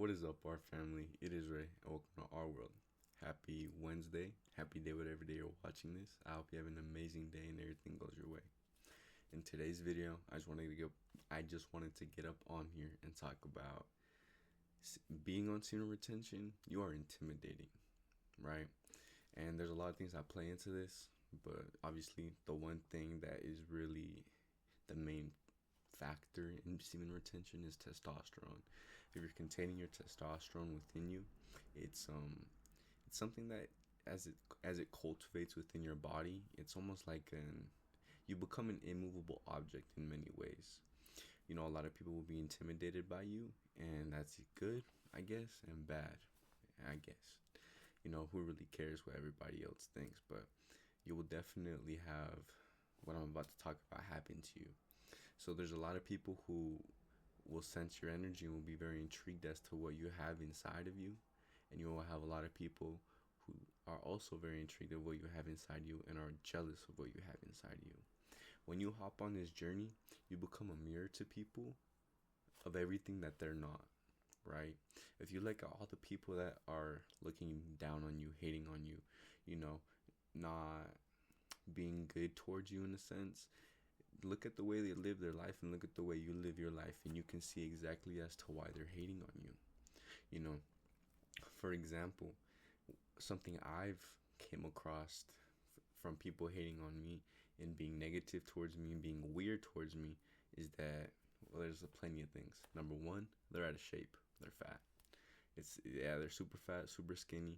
What is up, our family? It is Ray, and welcome to our world. Happy Wednesday. Happy day, whatever day you're watching this. I hope you have an amazing day and everything goes your way. In today's video, I just wanted to get up on here and talk about being on scene retention. You are intimidating, right? And there's a lot of things that play into this, but obviously the one thing that is really the main factor in semen retention is testosterone. If you're containing your testosterone within you, it's something that as it cultivates within your body, it's almost like you become an immovable object in many ways. You know, a lot of people will be intimidated by you, and that's good, I guess, and bad, I guess. You know, who really cares what everybody else thinks? But you will definitely have what I'm about to talk about happen to you. So there's a lot of people who will sense your energy and will be very intrigued as to what you have inside of you. And you will have a lot of people who are also very intrigued of what you have inside you and are jealous of what you have inside you. When you hop on this journey, you become a mirror to people of everything that they're not, right? If you look at all the people that are looking down on you, hating on you, you know, not being good towards you in a sense, look at the way they live their life and look at the way you live your life, and you can see exactly as to why they're hating on you. You know, for example, something I've came across from people hating on me and being negative towards me and being weird towards me is that, well, there's plenty of things. Number one, they're out of shape. They're fat. They're super fat, super skinny.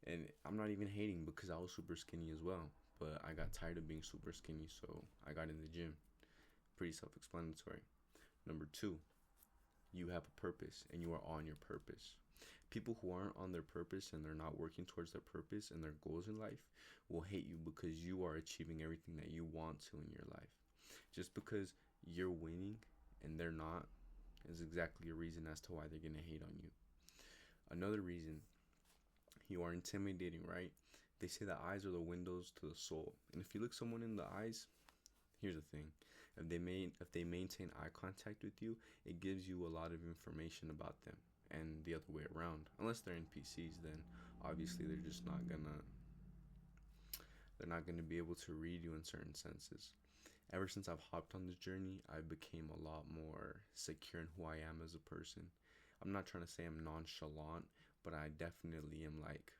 And I'm not even hating because I was super skinny as well. But I got tired of being super skinny, so I got in the gym. Pretty self-explanatory. Number two, you have a purpose and you are on your purpose. People who aren't on their purpose and they're not working towards their purpose and their goals in life will hate you because you are achieving everything that you want to in your life. Just because you're winning and they're not is exactly a reason as to why they're going to hate on you. Another reason, you are intimidating, right? They say the eyes are the windows to the soul. And if you look someone in the eyes, here's the thing. If they maintain eye contact with you, it gives you a lot of information about them. And the other way around. Unless they're NPCs, then obviously they're not gonna be able to read you in certain senses. Ever since I've hopped on this journey, I became a lot more secure in who I am as a person. I'm not trying to say I'm nonchalant, but I definitely am like,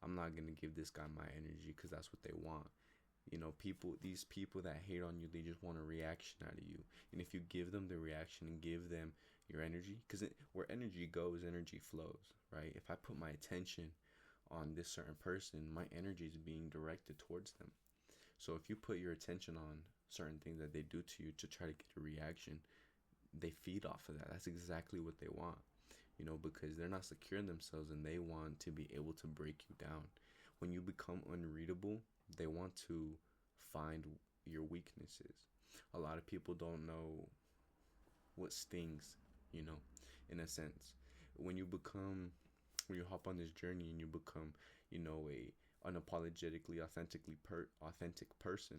I'm not gonna give this guy my energy because that's what they want. You know, these people that hate on you, they just want a reaction out of you. And if you give them the reaction and give them your energy, because where energy goes, energy flows, right? If I put my attention on this certain person, my energy is being directed towards them. So if you put your attention on certain things that they do to you to try to get a reaction, they feed off of that. That's exactly what they want. You know, because they're not secure in themselves and they want to be able to break you down. When you become unreadable, they want to find your weaknesses. A lot of people don't know what stings, you know, in a sense. When you hop on this journey and you become, you know, a unapologetically authentic person,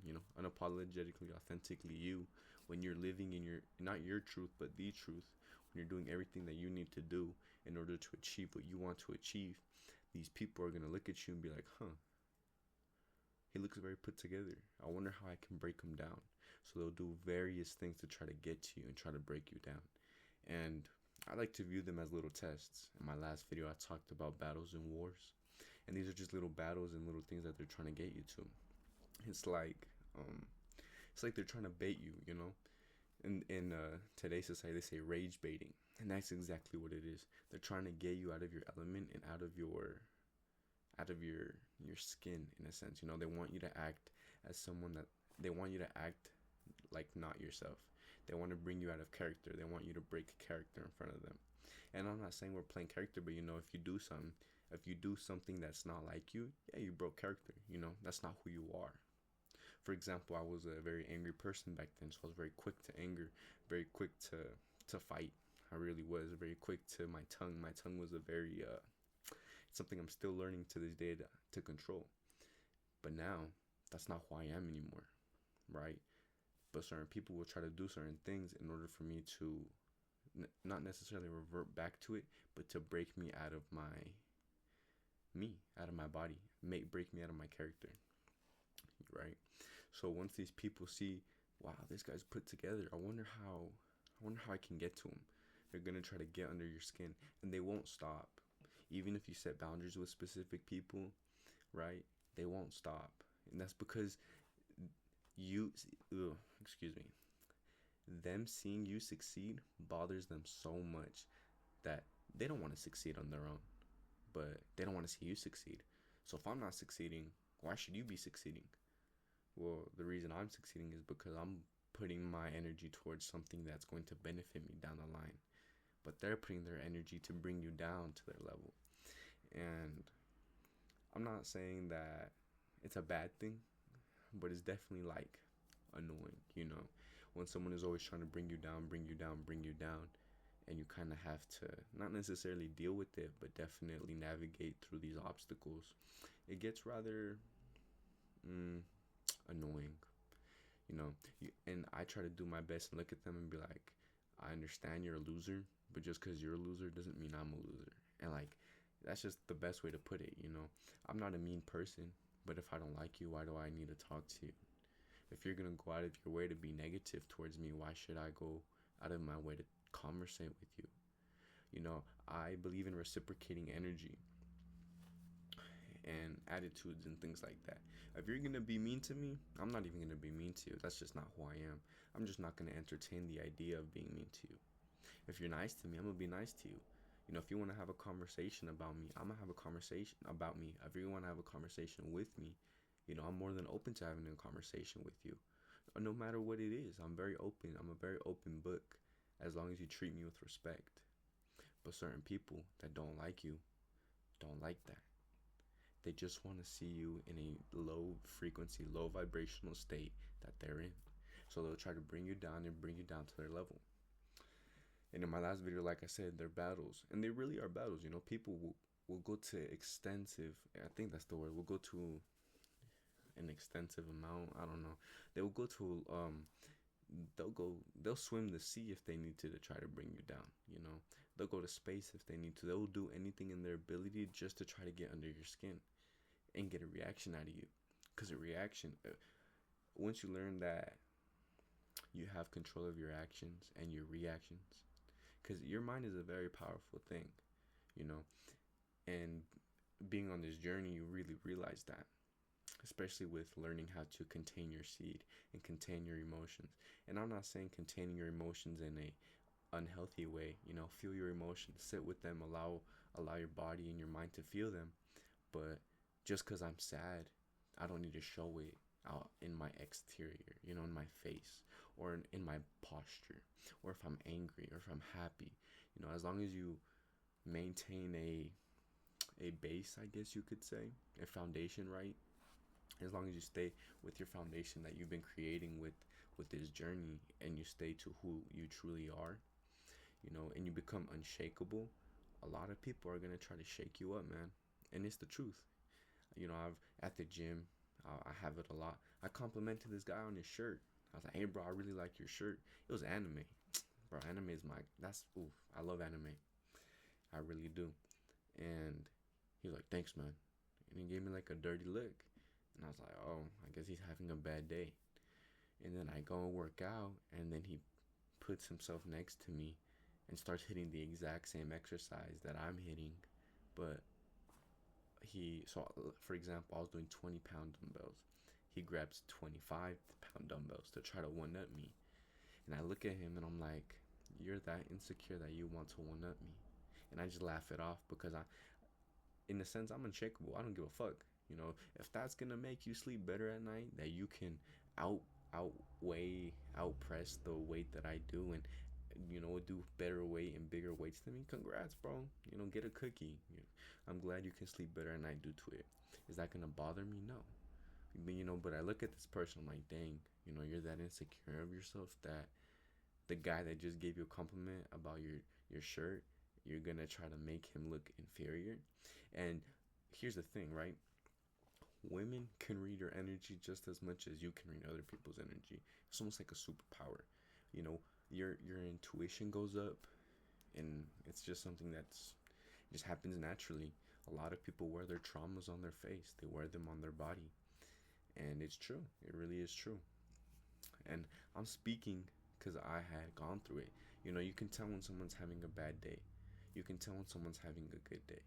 you know, unapologetically authentically you, when you're living in your, not your truth but the truth, when you're doing everything that you need to do in order to achieve what you want to achieve, these people are going to look at you and be like, he looks very put together. I wonder how I can break him down. So they'll do various things to try to get to you and try to break you down. And I like to view them as little tests. In my last video, I talked about battles and wars. And these are just little battles and little things that they're trying to get you to. It's like they're trying to bait you, you know. In today's society, they say rage baiting. And that's exactly what it is. They're trying to get you out of your element and out of your skin, in a sense. You know, they want you to act as someone that they want you to act like not yourself. They want to bring you out of character. They want you to break character in front of them. And I'm not saying we're playing character, but you know, if you do something that's not like you, yeah, you broke character. You know, that's not who you are. For example, I was a very angry person back then, so I was very quick to anger, very quick to fight. I really was very quick to my tongue. My tongue was a very something I'm still learning to this day to control. But now, that's not who I am anymore, right? But certain people will try to do certain things in order for me to not necessarily revert back to it, but to break me out of out of my body, break me out of my character, right? So once these people see, wow, this guy's put together, I wonder how I can get to him. They're gonna try to get under your skin, and they won't stop. Even if you set boundaries with specific people, right? They won't stop, and that's because you, excuse me, them seeing you succeed bothers them so much that they don't want to succeed on their own, but they don't want to see you succeed. So if I'm not succeeding, why should you be succeeding? Well, the reason I'm succeeding is because I'm putting my energy towards something that's going to benefit me down the line. But they're putting their energy to bring you down to their level. And I'm not saying that it's a bad thing, but it's definitely like annoying, you know, when someone is always trying to bring you down, bring you down, bring you down, and you kind of have to not necessarily deal with it, but definitely navigate through these obstacles. It gets rather annoying, you know. And I try to do my best and look at them and be like, I understand you're a loser, but just because you're a loser doesn't mean I'm a loser. And like, that's just the best way to put it, you know. I'm not a mean person, but if I don't like you, why do I need to talk to you? If you're gonna go out of your way to be negative towards me, why should I go out of my way to conversate with you? You know, I believe in reciprocating energy and attitudes and things like that. If you're gonna be mean to me, I'm not even gonna be mean to you. That's just not who I am. I'm just not gonna entertain the idea of being mean to you. If you're nice to me, I'm gonna be nice to you. You know, if you want to have a conversation about me, I'm gonna have a conversation about me. If you want to have a conversation with me, you know, I'm more than open to having a conversation with you. No matter what it is, I'm very open. I'm a very open book as long as you treat me with respect. But certain people that don't like you don't like that. They just want to see you in a low frequency, low vibrational state that they're in. So they'll try to bring you down and bring you down to their level. And in my last video, like I said, they're battles. And they really are battles. You know, people will go to extensive, I think that's the word, will go to an extensive amount. I don't know. They will go to, they'll swim the sea if they need to try to bring you down, you know. They'll go to space if they need to. They'll do anything in their ability just to try to get under your skin and get a reaction out of you. Because a reaction, once you learn that you have control of your actions and your reactions, because your mind is a very powerful thing, you know, and being on this journey, you really realize that, especially with learning how to contain your seed and contain your emotions. And I'm not saying containing your emotions in a unhealthy way, you know. Feel your emotions, sit with them, allow your body and your mind to feel them. But just because I'm sad, I don't need to show it out in my exterior, you know, in my face or in my posture, or if I'm angry or if I'm happy. You know, as long as you maintain a base, I guess you could say, a foundation, right? As long as you stay with your foundation that you've been creating with this journey, and you stay to who you truly are, you know, and you become unshakable, a lot of people are going to try to shake you up, man. And it's the truth. You know, at the gym, I have it a lot. I complimented this guy on his shirt. I was like, hey bro, I really like your shirt. It was anime. Bro, anime is I love anime. I really do. And he was like, thanks man. And he gave me like a dirty look. And I was like, oh, I guess he's having a bad day. And then I go and work out, and then he puts himself next to me and starts hitting the exact same exercise that I'm hitting. But for example, I was doing 20-pound dumbbells. He grabs 25-pound dumbbells to try to one-up me. And I look at him and I'm like, you're that insecure that you want to one-up me. And I just laugh it off because in a sense, I'm unshakable. I don't give a fuck. You know, if that's gonna make you sleep better at night, that you can outpress the weight that I do, and you know, do better weight and bigger weights than me, congrats, bro. You know, get a cookie. I'm glad you can sleep better at night due to it. Is that gonna bother me? No. But you know, but I look at this person, I'm like, dang, you know, you're that insecure of yourself that the guy that just gave you a compliment about your shirt, you're gonna try to make him look inferior. And here's the thing, right? Women can read your energy just as much as you can read other people's energy. It's almost like a superpower. You know, your intuition goes up And it's just something that's just happens naturally. A lot of people wear their traumas on their face, they wear them on their body. And it's true, it really is true. And I'm speaking because I had gone through it. You can tell when someone's having a bad day, you can tell when someone's having a good day.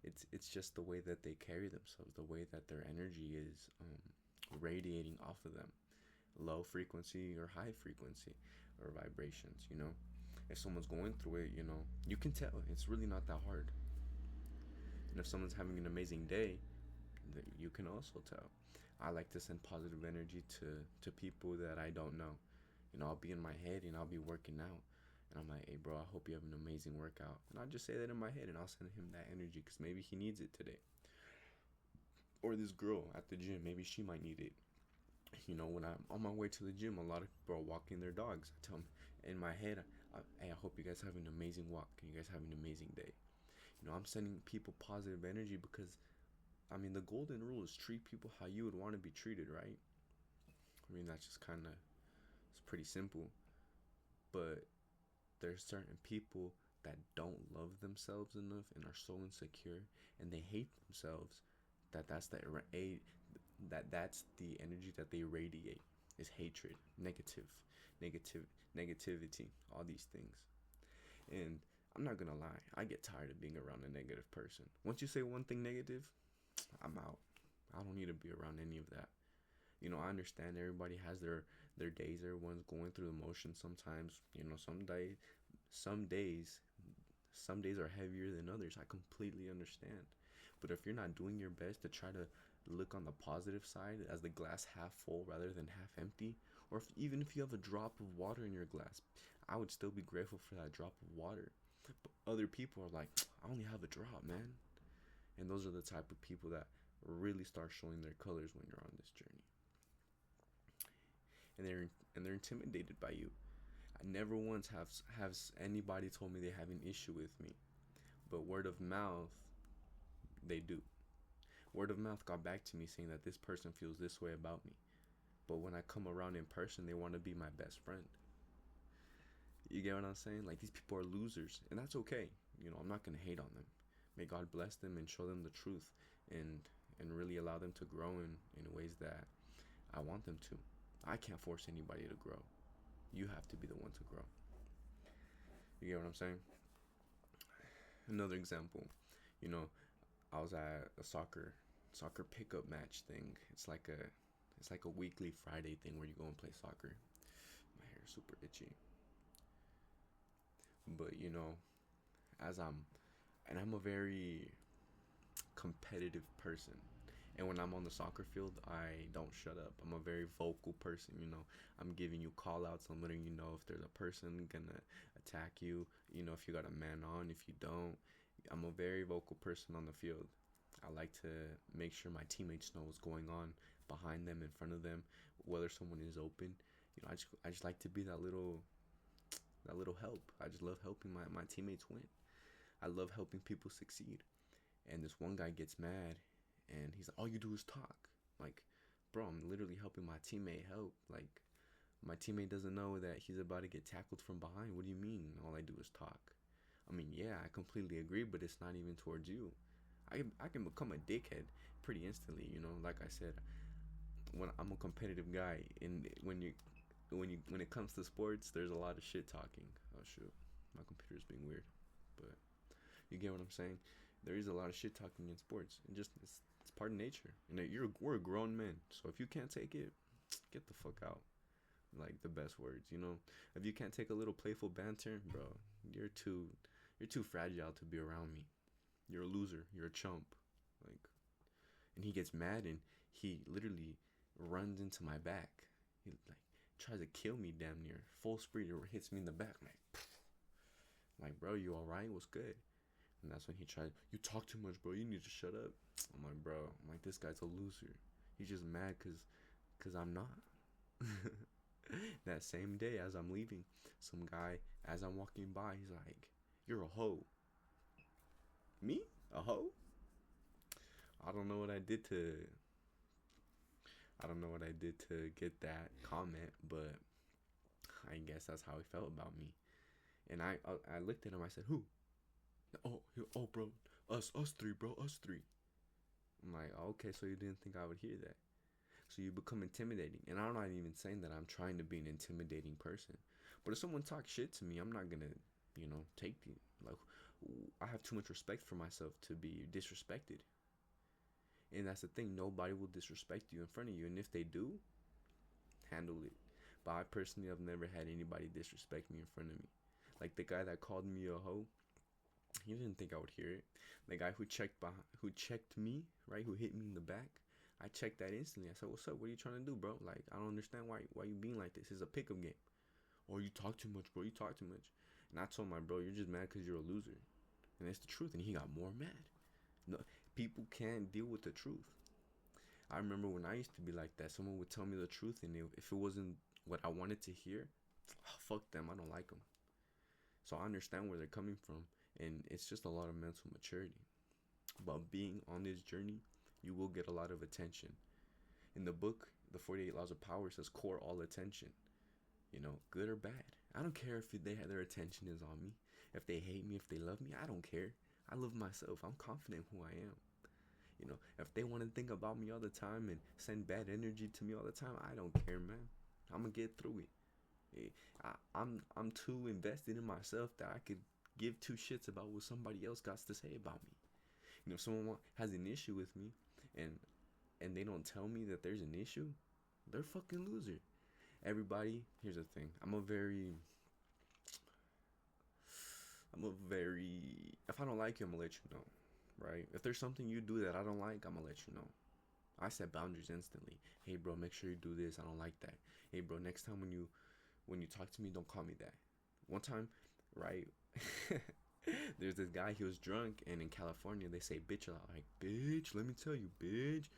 It's just the way that they carry themselves, the way that their energy is radiating off of them, low frequency or high frequency or vibrations. If someone's going through it, you can tell. It's really not that hard. And if someone's having an amazing day, you can also tell. I like to send positive energy to people that I don't know. I'll be in my head and I'll be working out. And I'm like, hey, bro, I hope you have an amazing workout. And I'll just say that in my head and I'll send him that energy because maybe he needs it today. Or this girl at the gym, maybe she might need it. When I'm on my way to the gym, a lot of people are walking their dogs. I tell them in my head, hey, I hope you guys have an amazing walk and you guys have an amazing day. I'm sending people positive energy because, the golden rule is treat people how you would want to be treated, right? That's just it's pretty simple. But there's certain people that don't love themselves enough and are so insecure and they hate themselves that's the energy that they radiate is hatred, negativity, all these things. And I'm not gonna lie, I get tired of being around a negative person. Once you say one thing negative, I'm out. I don't need to be around any of that. I understand everybody has their days. Everyone's going through the motions sometimes. Some days are heavier than others. I completely understand. But if you're not doing your best to try to look on the positive side as the glass half full rather than half empty, or even if you have a drop of water in your glass, I would still be grateful for that drop of water. But other people are like, I only have a drop, man. And those are the type of people that really start showing their colors when you're on this journey. And they're intimidated by you. I never once have anybody told me they have an issue with me, but word of mouth, they do. Word of mouth got back to me saying that this person feels this way about me, but when I come around in person, they want to be my best friend. You get what I'm saying? Like, these people are losers, and that's okay. I'm not gonna hate on them. May God bless them and show them the truth, and really allow them to grow in ways that I want them to. I can't force anybody to grow. You have to be the one to grow. You get what I'm saying? Another example, I was at a soccer pickup match thing. It's like a weekly Friday thing where you go and play soccer. My hair is super itchy. But I'm a very competitive person. And when I'm on the soccer field, I don't shut up. I'm a very vocal person. I'm giving you call outs. I'm letting you know if there's a person gonna attack you. If you got a man on, if you don't. I'm a very vocal person on the field. I like to make sure my teammates know what's going on behind them, in front of them, whether someone is open. I just like to be that little help. I just love helping my teammates win. I love helping people succeed. And this one guy gets mad and he's like, all you do is talk. Like, bro, I'm literally helping my teammate help. Like, my teammate doesn't know that he's about to get tackled from behind. What do you mean all I do is talk? Yeah, I completely agree, but it's not even towards you. I can become a dickhead pretty instantly. Like I said, when I'm a competitive guy, and when it comes to sports, there's a lot of shit talking. Oh shoot, my computer's being weird, but you get what I'm saying. There is a lot of shit talking in sports, and it's part of nature. We're a grown men, so if you can't take it, get the fuck out. Like, the best words, If you can't take a little playful banter, bro, you're too fragile to be around me. You're a loser. You're a chump. Like, and he gets mad and he literally runs into my back. He tries to kill me damn near. Full speed, hits me in the back. Like, bro, you alright? What's good? And that's when he tried, you talk too much, bro. You need to shut up. I'm like, bro, this guy's a loser. He's just mad because I'm not. That same day as I'm leaving, some guy, as I'm walking by, he's like, you're a hoe. Me? A hoe? I don't know what I did to get that comment, but I guess that's how he felt about me. And I looked at him. I said, "Who?" Oh, bro, us three, bro, us three. I'm like, okay, so you didn't think I would hear that? So you become intimidating. And I'm not even saying that I'm trying to be an intimidating person, but if someone talks shit to me, I'm not gonna, take the like. I have too much respect for myself to be disrespected. And that's the thing. Nobody will disrespect you in front of you, and if they do, handle it. But I personally have never had anybody disrespect me in front of me. Like the guy that called me a hoe, he didn't think I would hear it. The guy who checked me, right, who hit me in the back, I checked that instantly. I said, "What's up? What are you trying to do, bro? Like, I don't understand why you being like this. It's a pickup game. Or you talk too much, bro. You talk too much." And I told my bro, "You're just mad because you're a loser," and it's the truth. And he got more mad. No, people can't deal with the truth. I remember when I used to be like that. Someone would tell me the truth, and if it wasn't what I wanted to hear, fuck them. I don't like them. So I understand where they're coming from, and it's just a lot of mental maturity. But being on this journey, you will get a lot of attention. In the book, The 48 Laws of Power, says core all attention. Good or bad. I don't care if their attention is on me. If they hate me, if they love me, I don't care. I love myself. I'm confident in who I am. If they want to think about me all the time and send bad energy to me all the time, I don't care, man. I'm gonna get through it. I'm too invested in myself that I could give two shits about what somebody else got to say about me. If someone has an issue with me and they don't tell me that there's an issue, they're a fucking loser. Everybody, here's the thing. If I don't like you, I'm gonna let you know, right? If there's something you do that I don't like, I'm gonna let you know. I set boundaries instantly. Hey, bro, make sure you do this. I don't like that. Hey, bro, next time when you talk to me, don't call me that. One time, right? There's this guy. He was drunk, and in California, they say bitch a lot. Like, bitch, let me tell you, bitch.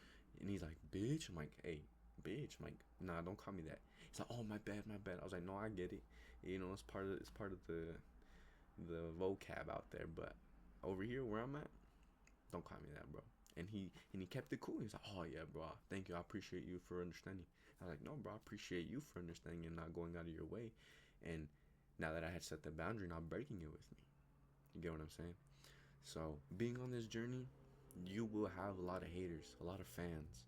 And he's like, bitch. I'm like, hey, bitch. I'm like, nah, don't call me that. He's like, oh, my bad, my bad. I was like, no, I get it. It's part of the vocab out there, but over here where I'm at, don't call me that, bro. And he kept it cool. He's like, oh yeah, bro, thank you, I appreciate you for understanding. I was like, no, bro, I appreciate you for understanding and not going out of your way. And now that I had set the boundary, not breaking it with me. You get what I'm saying? So being on this journey, you will have a lot of haters, a lot of fans.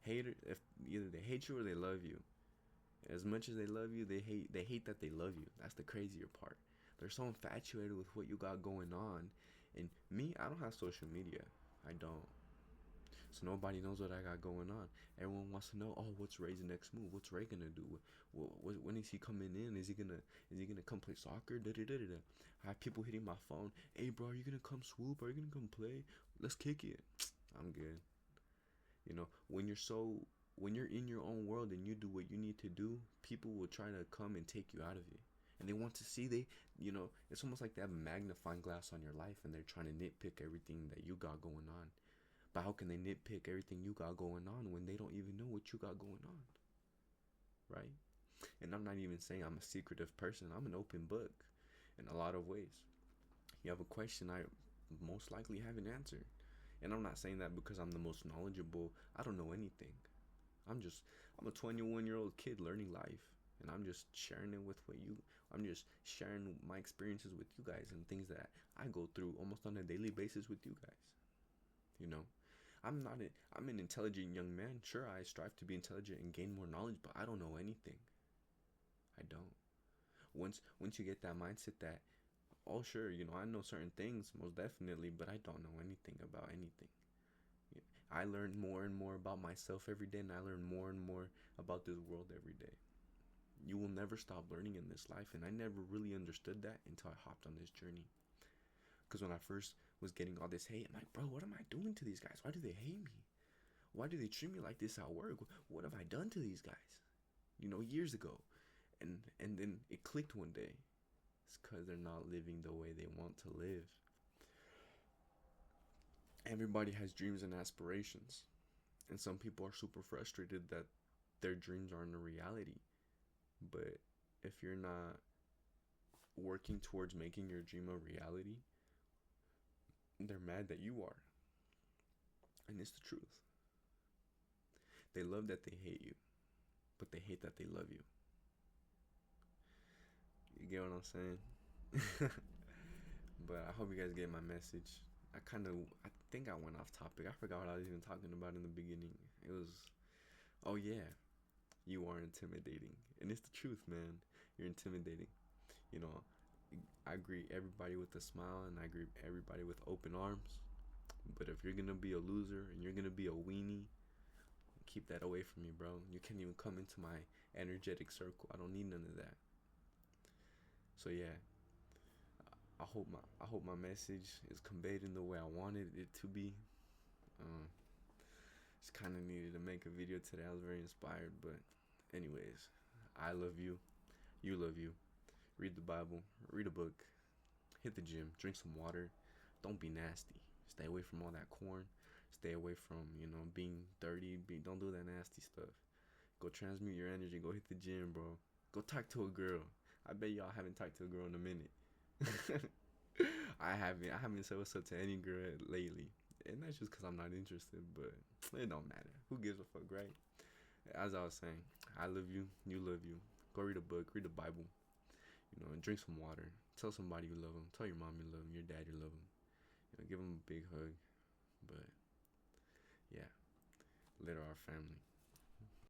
Haters, if either they hate you or they love you. As much as they love you, they hate that they love you. That's the crazier part. They're so infatuated with what you got going on. And me, I don't have social media. I don't. So nobody knows what I got going on. Everyone wants to know, oh, what's Ray's next move? What's Ray gonna do? When is he coming in? Is he gonna come play soccer? Da da da da. I have people hitting my phone. Hey, bro, are you gonna come swoop? Are you gonna come play? Let's kick it. I'm good. When you're in your own world and you do what you need to do, people will try to come and take you out of it. And they want to see it's almost like they have a magnifying glass on your life and they're trying to nitpick everything that you got going on. But how can they nitpick everything you got going on when they don't even know what you got going on? Right? And I'm not even saying I'm a secretive person. I'm an open book in a lot of ways. You have a question, I most likely have an answer. And I'm not saying that because I'm the most knowledgeable. I don't know anything. I'm a 21-year-old kid learning life. And I'm just sharing it with I'm just sharing my experiences with you guys and things that I go through almost on a daily basis with you guys. I'm an intelligent young man. Sure, I strive to be intelligent and gain more knowledge, but I don't know anything. I don't. Once you get that mindset that, oh sure, I know certain things, most definitely, but I don't know anything about anything. I learn more and more about myself every day, and I learn more and more about this world every day. You will never stop learning in this life, and I never really understood that until I hopped on this journey. Because when I first was getting all this hate, I'm like, bro, what am I doing to these guys? Why do they hate me? Why do they treat me like this at work? What have I done to these guys? Years ago. And then it clicked one day. It's because they're not living the way they want to live. Everybody has dreams and aspirations. And some people are super frustrated that their dreams aren't a reality. But if you're not working towards making your dream a reality, they're mad that you are. And it's the truth. They love that they hate you, but they hate that they love you. You get what I'm saying? But I hope you guys get my message. I think I went off topic. I forgot what I was even talking about in the beginning. It was, oh yeah, you are intimidating. And it's the truth, man. You're intimidating. You know, I greet everybody with a smile and I greet everybody with open arms. But if you're gonna be a loser and you're gonna be a weenie, keep that away from me, bro. You can't even come into my energetic circle. I don't need none of that. So yeah, I hope my message is conveyed in the way I wanted it to be. Um, just kind of needed to make a video today. I was very inspired, but anyways, I love you. You love you. Read the Bible. Read a book. Hit the gym. Drink some water. Don't be nasty. Stay away from all that corn. Stay away from being dirty. Don't do that nasty stuff. Go transmute your energy. Go hit the gym, bro. Go talk to a girl. I bet y'all haven't talked to a girl in a minute. I haven't. I haven't said what's up to any girl lately, and that's just because I'm not interested. But it don't matter. Who gives a fuck, right? As I was saying, I love you. You love you. Go read a book. Read the Bible. And drink some water. Tell somebody you love them. Tell your mom you love them. Your dad you love them. Give them a big hug. But yeah, later, our family.